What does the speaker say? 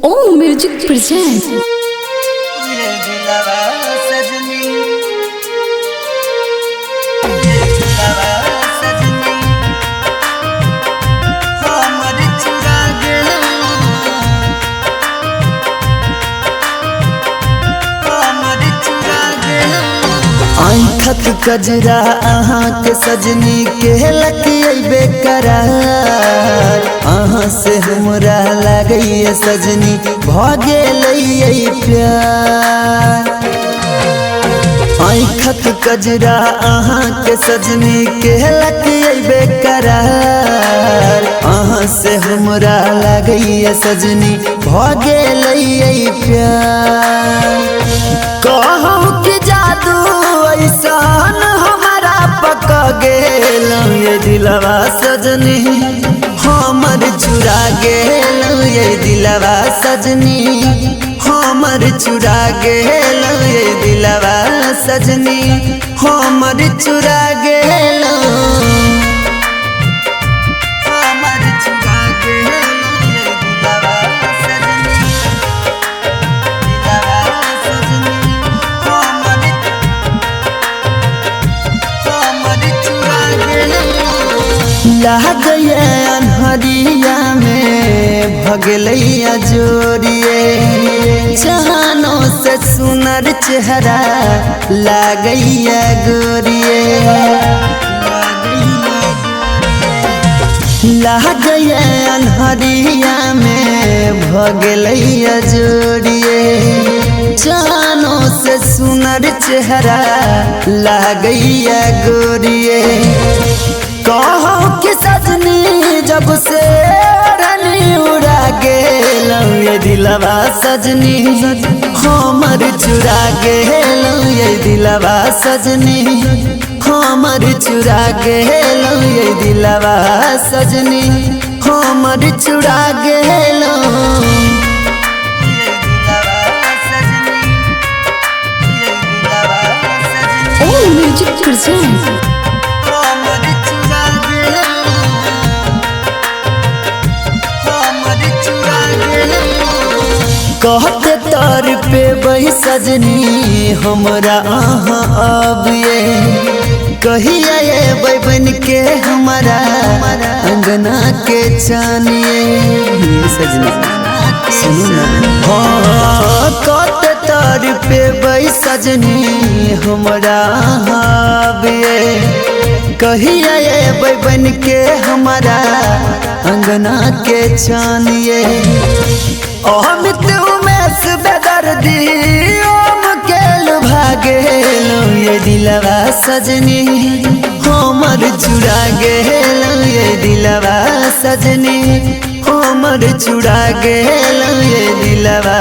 ओम music present. आँखक कजरा अहाँ के सजनी के लकिये करार। अहाँ से हमरा लगैए सजनी भागे लइये प्यार। आँखक कजरा अहाँ के सजनी के लकिये करार। अहाँ से हमरा लगैए सजनी भागे लइये प्यार। कहूँ कि जादू ऐसान हमारा पका गेल ये दिलवा सजनी हमर चुरा गेल ये दिलवा सजनी हमर चुरा गेल ये दिलवा सजनी हमर चुरा गेल। लागए अनहरिया में भगलैया जोरिए। जहानों से सुनर चेहरा लागैया गोरिए। लागए अनहरिया में भगलैया जोरिए। जहानों से सुनर चेहरा लागैया गोरिए। कहो कि सजनी जब से रनी उड़ा गेल ये दिलवा सजनी हमर चुरा गेल ये दिलवा सजनी हमर चुरा गेल ये दिलवा सजनी हमर चुरा गेल। ओम म्यूजिक प्रेजेंट। कहते तर पे बही सजनी हमरा आहा अब ये कहिया ये बन के हमारा अंगना के चानिए सजनी सुनो ना। हाँ कहते तर पे बही सजनी हमरा आहा अब ये कहिया ये बन के हमारा अंगना के चानिए। अमित उमेश बेदर्दी ओम केल भागेल ये दिलवा सजनी हमर चुरा गेल ये दिलवा सजनी हमर चुरा गेल ये दिलवा